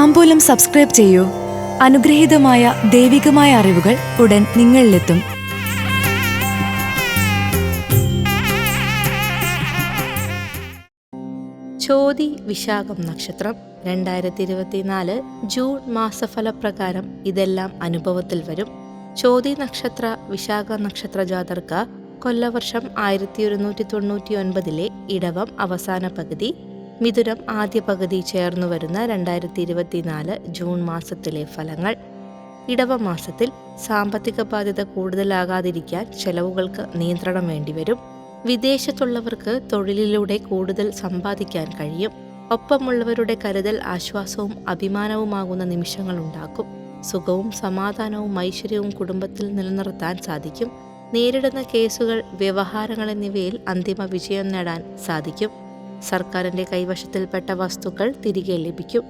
താംബൂലം subscribe ചെയ്യൂ. അനുഗ്രഹീതമായ ദൈവികമായ അറിവുകൾ ഉടൻ നിങ്ങളിലെത്തും. ചോതി വിശാഖം നക്ഷത്രം 2024 ജൂൺ മാസഫലപ്രകാരം ഇതെല്ലാം അനുഭവത്തിൽ വരും. ചോതി നക്ഷത്ര വിശാഖ നക്ഷത്ര ജാതർക്ക് കൊല്ലവർഷം 1199 ഇടവം അവസാന പകുതി, മിഥുനം ആദ്യ പകുതി ചേർന്നു വരുന്ന 2024 ജൂൺ മാസത്തിലെ ഫലങ്ങൾ. ഇടവമാസത്തിൽ സാമ്പത്തിക ബാധ്യത കൂടുതലാകാതിരിക്കാൻ ചെലവുകൾക്ക് നിയന്ത്രണം വേണ്ടിവരും. വിദേശത്തുള്ളവർക്ക് തൊഴിലിലൂടെ കൂടുതൽ സമ്പാദിക്കാൻ കഴിയും. ഒപ്പമുള്ളവരുടെ കരുതൽ ആശ്വാസവും അഭിമാനവുമാകുന്ന നിമിഷങ്ങൾ ഉണ്ടാക്കും. സുഖവും സമാധാനവും ഐശ്വര്യവും കുടുംബത്തിൽ നിലനിർത്താൻ സാധിക്കും. നേരിടുന്ന കേസുകൾ, വ്യവഹാരങ്ങൾ എന്നിവയിൽ അന്തിമ വിജയം നേടാൻ സാധിക്കും. സർക്കാരിൻ്റെ കൈവശത്തിൽപ്പെട്ട വസ്തുക്കൾ തിരികെ ലഭിക്കും.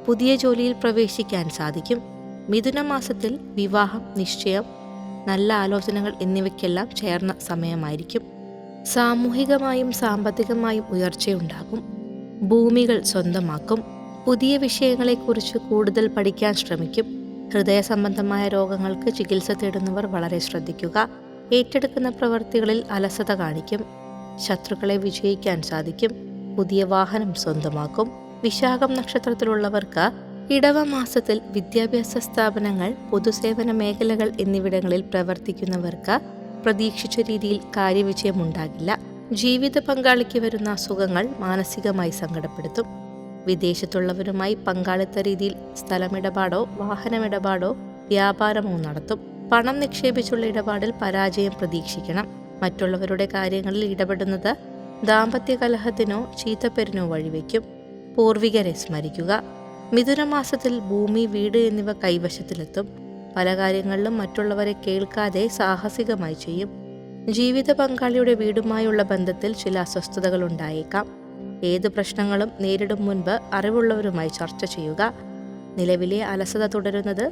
പുതിയ ജോലിയിൽ പ്രവേശിക്കാൻ സാധിക്കും. മിഥുന മാസത്തിൽ വിവാഹം, നിശ്ചയം, നല്ല ആലോചനകൾ എന്നിവയ്ക്കെല്ലാം ചേർന്ന സമയമായിരിക്കും. സാമൂഹികമായും സാമ്പത്തികമായും ഉയർച്ചയുണ്ടാകും. ഭൂമികൾ സ്വന്തമാക്കും. പുതിയ വിഷയങ്ങളെക്കുറിച്ച് കൂടുതൽ പഠിക്കാൻ ശ്രമിക്കും. ഹൃദയ സംബന്ധമായ രോഗങ്ങൾക്ക് ചികിത്സ തേടുന്നവർ വളരെ ശ്രദ്ധിക്കുക. ഏറ്റെടുക്കുന്ന പ്രവൃത്തികളിൽ അലസത കാണിക്കും. ശത്രുക്കളെ വിജയിക്കാൻ സാധിക്കും. പുതിയ വാഹനം സ്വന്തമാക്കും. വിശാഖം നക്ഷത്രത്തിലുള്ളവർക്ക് ഇടവമാസത്തിൽ വിദ്യാഭ്യാസ സ്ഥാപനങ്ങൾ, പൊതുസേവന മേഖലകൾ എന്നിവിടങ്ങളിൽ പ്രവർത്തിക്കുന്നവർക്ക് പ്രതീക്ഷിച്ച രീതിയിൽ കാര്യവിജയമുണ്ടാകില്ല. ജീവിത പങ്കാളിക്ക് വരുന്ന അസുഖങ്ങൾ മാനസികമായി സങ്കടപ്പെടുത്തും. വിദേശത്തുള്ളവരുമായി പങ്കാളിത്ത രീതിയിൽ സ്ഥലമിടപാടോ വാഹനമിടപാടോ വ്യാപാരമോ നടത്തും. പണം നിക്ഷേപിച്ചുള്ള ഇടപാടിൽ പരാജയം പ്രതീക്ഷിക്കണം. മറ്റുള്ളവരുടെ കാര്യങ്ങളിൽ ഇടപെടുന്നത് ദാമ്പത്യ കലഹത്തിനോ ചീത്തപ്പെരിനോ വഴിവെക്കും. പൂർവികരെ സ്മരിക്കുക. മിഥുനമാസത്തിൽ ഭൂമി, വീട് എന്നിവ കൈവശത്തിലെത്തും. പല കാര്യങ്ങളിലും മറ്റുള്ളവരെ കേൾക്കാതെ സാഹസികമായി ചെയ്യും. ജീവിത പങ്കാളിയുടെ വീടുമായുള്ള ബന്ധത്തിൽ ചില അസ്വസ്ഥതകൾ ഉണ്ടായേക്കാം. ഏത് പ്രശ്നങ്ങളും നേരിടും മുൻപ് അറിവുള്ളവരുമായി ചർച്ച ചെയ്യുക. നിലവിലെ അലസത തുടരുന്നത്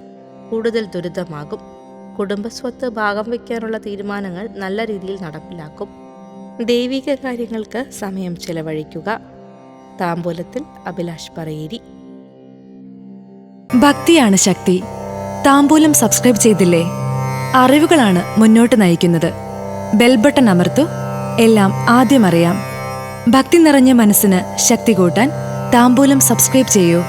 കൂടുതൽ ദുരിതമാകും. കുടുംബസ്വത്ത് ഭാഗം വയ്ക്കാനുള്ള തീരുമാനങ്ങൾ നല്ല രീതിയിൽ നടപ്പിലാക്കും. ദൈവിക കാര്യങ്ങൾക്ക് സമയം ചെലവഴിക്കുക. താംബൂലത്തിൽ അഭിലാഷ് പറയേരി. ഭക്തിയാണ് ശക്തി. താംബൂലം സബ്സ്ക്രൈബ് ചെയ്തില്ലേ? അറിവുകളാണ് മുന്നോട്ട് നയിക്കുന്നത്. ബെൽ ബട്ടൺ അമർത്തു. എല്ലാം ആദ്യം അറിയാം. ഭക്തി നിറഞ്ഞ മനസ്സിന് ശക്തി കൂട്ടാൻ താംബൂലം സബ്സ്ക്രൈബ് ചെയ്യൂ.